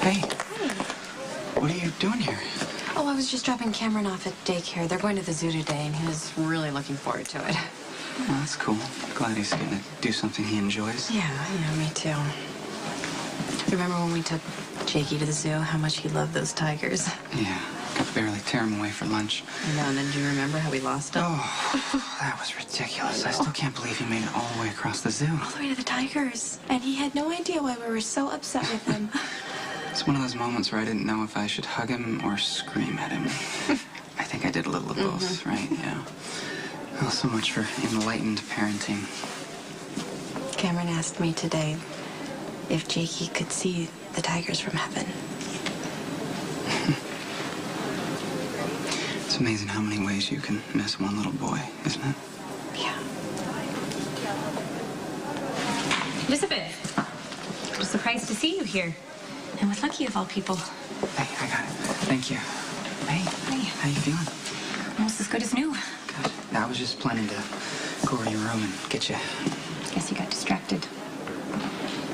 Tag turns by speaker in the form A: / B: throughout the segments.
A: Hey,
B: Hey.
A: what are you doing here?
B: Oh, I was just dropping Cameron off at daycare. They're going to the zoo today, and he was really looking forward to it.
A: Oh, that's cool. Glad he's getting to do something he enjoys.
B: Yeah, me too. Remember when we took Jakey to the zoo, how much he loved those tigers?
A: Yeah, could barely tear him away for lunch.
B: I know, and then do you remember how we lost him?
A: Oh, that was ridiculous. I still can't believe he made it all the way across the zoo.
B: All the way to the tigers. And he had no idea why we were so upset with him.
A: It's one of those moments where I didn't know if I should hug him or scream at him. I think I did a little of both, right? Yeah. Well, so much for enlightened parenting.
B: Cameron asked me today if Jakey could see the tigers from heaven.
A: It's amazing how many ways you can miss one little boy, isn't it?
B: Yeah.
C: Elizabeth, I'm surprised to see you here. And with Lucky of all people.
A: Hey, I got it. Thank you. Hey, how you feeling?
C: Almost as good as new.
A: Good. I was just planning to go over to your room and get you.
C: Guess you got distracted.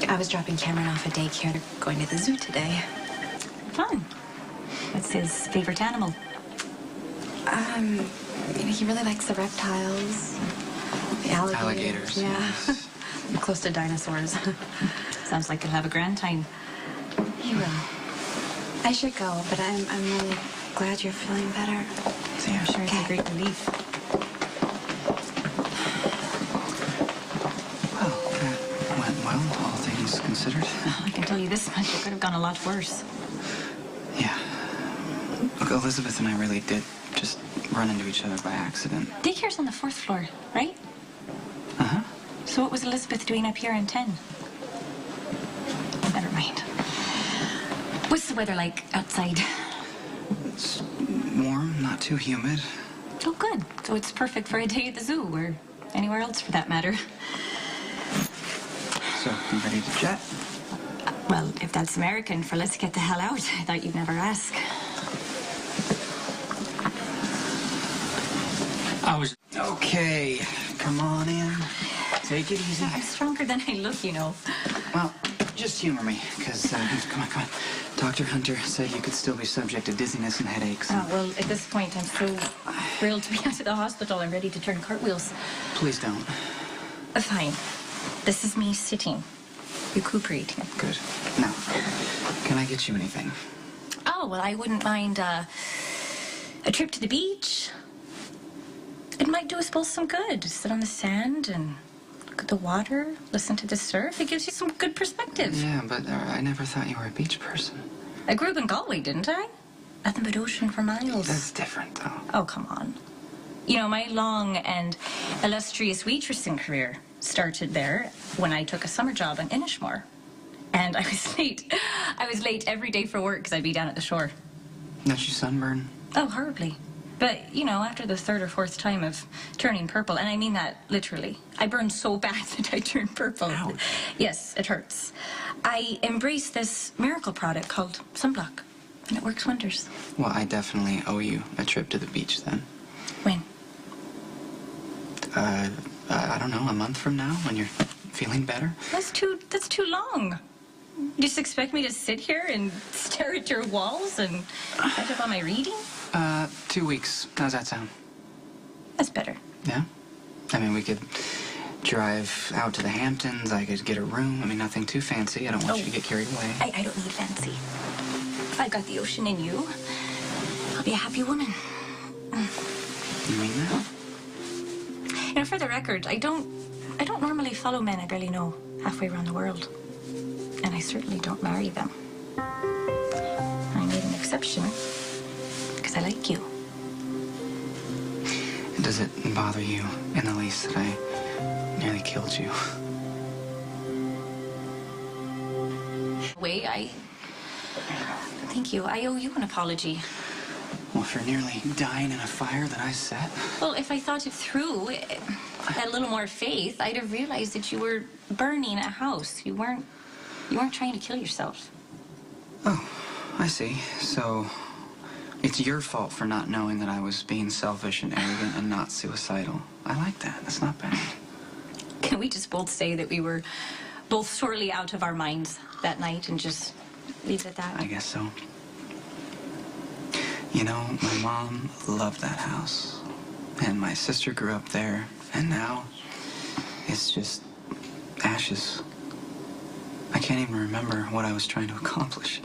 B: I was dropping Cameron off at daycare. They're going to the zoo today.
C: Fun. What's his favorite animal?
B: He really likes the reptiles, the alligators.
A: Alligators.
B: Yeah.
A: Yes.
B: I'm close to dinosaurs.
C: Sounds like he'll have a grand time.
B: He will. I should go, but I'm really glad you're feeling better.
A: See ya.
C: I'm sure it's a
B: Okay.
C: great relief.
A: Well, that went well, all things considered.
C: I can tell you this much, it could have gone a lot worse.
A: Yeah. Look, Elizabeth and I really did just run into each other by accident.
C: Daycare's on the 4th floor, right?
A: Uh-huh.
C: So what was Elizabeth doing up here in 10? Never mind. What's the weather like outside?
A: It's warm, not too humid.
C: Oh, good. So it's perfect for a day at the zoo, or anywhere else for that matter.
A: So, you ready to jet?
C: Well, if that's American for let's get the hell out, I thought you'd never ask.
A: Okay, come on in. Take it easy.
C: I'm stronger than I look, you know.
A: Well, just humor me, because, come on. Dr. Hunter said you could still be subject to dizziness and headaches.
C: Oh, well, at this point, I'm so thrilled to be out of the hospital. I'm ready to turn cartwheels.
A: Please don't.
C: Fine. This is me sitting, recuperating.
A: Good. Now, can I get you anything?
C: Oh, well, I wouldn't mind a trip to the beach. It might do us both some good. Sit on the sand and look at the water, listen to the surf. It gives you some good perspective.
A: Yeah, but I never thought you were a beach person.
C: I grew up in Galway, didn't I? Nothing but ocean for miles.
A: That's different, though.
C: Oh, come on. You know, my long and illustrious waitressing career started there when I took a summer job in Inishmore. And I was late. I was late every day for work because I'd be down at the shore.
A: Don't you sunburn?
C: Oh, horribly. But, you know, after the 3rd or 4th time of turning purple, and I mean that literally, I burned so bad that I turned purple.
A: Ouch.
C: Yes, it hurts. I embraced this miracle product called Sunblock, and it works wonders.
A: Well, I definitely owe you a trip to the beach then.
C: When?
A: I don't know, a month from now when you're feeling better?
C: That's too long. You just expect me to sit here and stare at your walls and catch up on my reading?
A: 2 weeks. How's that sound?
C: That's better.
A: Yeah? I mean, we could drive out to the Hamptons. I could get a room. I mean, nothing too fancy. I don't want you to get carried away.
C: I don't need fancy. If I've got the ocean in you, I'll be a happy woman.
A: You mean that?
C: You know, for the record, I don't normally follow men I barely know halfway around the world. And I certainly don't marry them. I made an exception because I like you.
A: And does it bother you in the least that I nearly killed you?
C: Wait, thank you. I owe you an apology.
A: Well, for nearly dying in a fire that I set?
C: Well, if I thought it through, had a little more faith, I'd have realized that you were burning a house. You weren't trying to kill yourself.
A: Oh, I see. So, it's your fault for not knowing that I was being selfish and arrogant and not suicidal. I like that. That's not bad.
C: Can we just both say that we were both sorely out of our minds that night and just leave it at that.
A: I guess so. You know, my mom loved that house. And my sister grew up there. And now, it's just ashes. I can't even remember what I was trying to accomplish.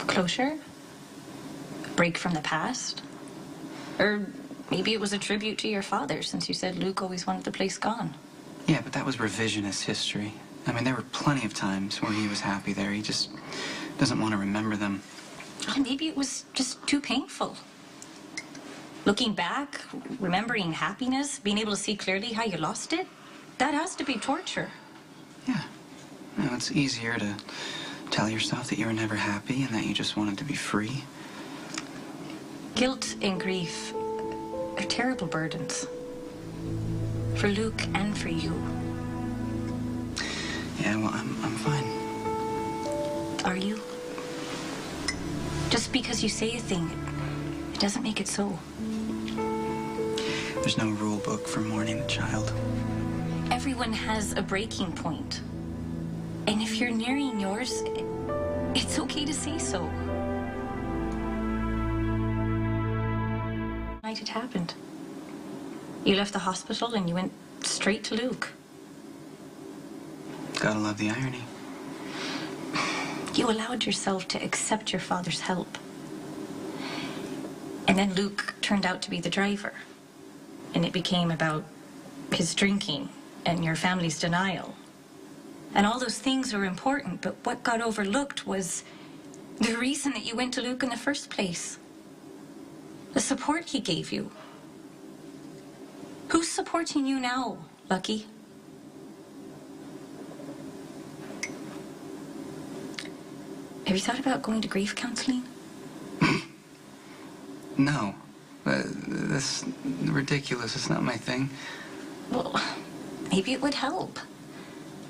C: Closure? A break from the past? Or maybe it was a tribute to your father, since you said Luke always wanted the place gone.
A: Yeah, but that was revisionist history. I mean, there were plenty of times where he was happy there. He just doesn't want to remember them.
C: Or maybe it was just too painful. Looking back, remembering happiness, being able to see clearly how you lost it, that has to be torture.
A: Yeah. You know, it's easier to tell yourself that you were never happy and that you just wanted to be free.
C: Guilt and grief are terrible burdens. For Luke and for you.
A: Yeah, well, I'm fine.
C: Are you? Just because you say a thing, it doesn't make it so.
A: There's no rule book for mourning a child.
C: Everyone has a breaking point. And if you're nearing yours, it's okay to say so. Night it happened. You left the hospital and you went straight to Luke.
A: Gotta love the irony.
C: You allowed yourself to accept your father's help. And then Luke turned out to be the driver. And it became about his drinking and your family's denial. And all those things were important, but what got overlooked was the reason that you went to Luke in the first place. The support he gave you. Who's supporting you now, Lucky? Have you thought about going to grief counseling?
A: No. That's ridiculous. It's not my thing.
C: Well, maybe it would help.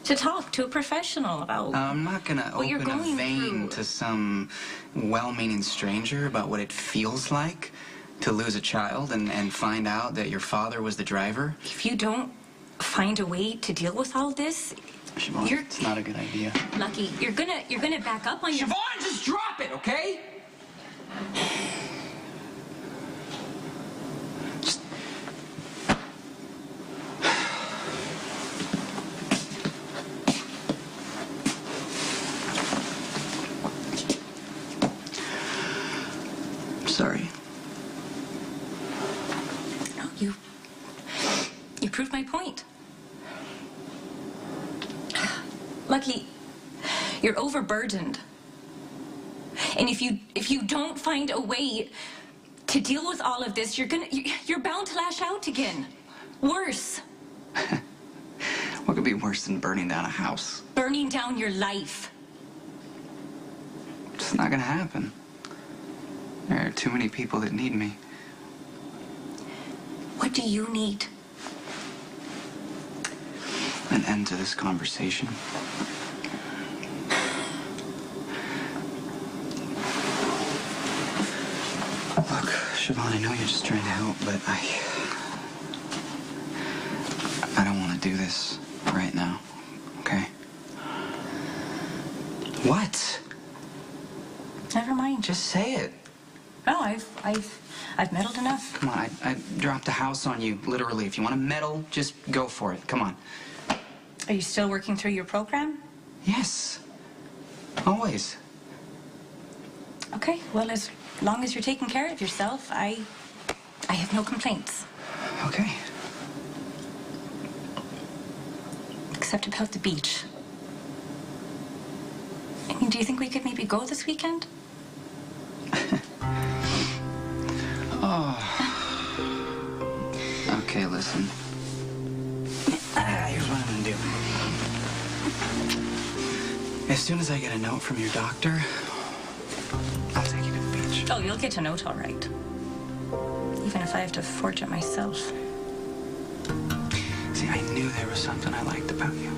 C: To talk to a professional about...
A: I'm not gonna
C: What you're
A: open a
C: going
A: vein
C: through.
A: to some well-meaning stranger about what it feels like to lose a child and find out that your father was the driver.
C: If you don't find a way to deal with all this,
A: Siobhan,
C: You're-
A: it's not a good idea.
C: Lucky, you're gonna back up on your...
D: Siobhan, just drop it, okay?
A: Sorry.
C: No, you proved my point. Lucky, you're overburdened. And if you don't find a way to deal with all of this, you're bound to lash out again. Worse,
A: What could be worse than burning down a house?
C: burning down your life.
A: It's not gonna happen. There are too many people that need me.
C: What do you need?
A: An end to this conversation. Look, Siobhan, I know you're just trying to help, but I don't want to do this right now, okay? What?
C: Never mind.
A: Just say it.
C: No, I've meddled enough.
A: Come on, I dropped a house on you, literally. If you want to meddle, just go for it. Come on.
C: Are you still working through your program?
A: Yes. Always.
C: Okay, well, as long as you're taking care of yourself, I have no complaints.
A: Okay.
C: Except about the beach. I mean, do you think we could maybe go this weekend?
A: Okay, listen. Here's what I'm gonna do. As soon as I get a note from your doctor, I'll take you to the beach.
C: Oh, you'll get a note all right. Even if I have to forge it myself.
A: See, I knew there was something I liked about you.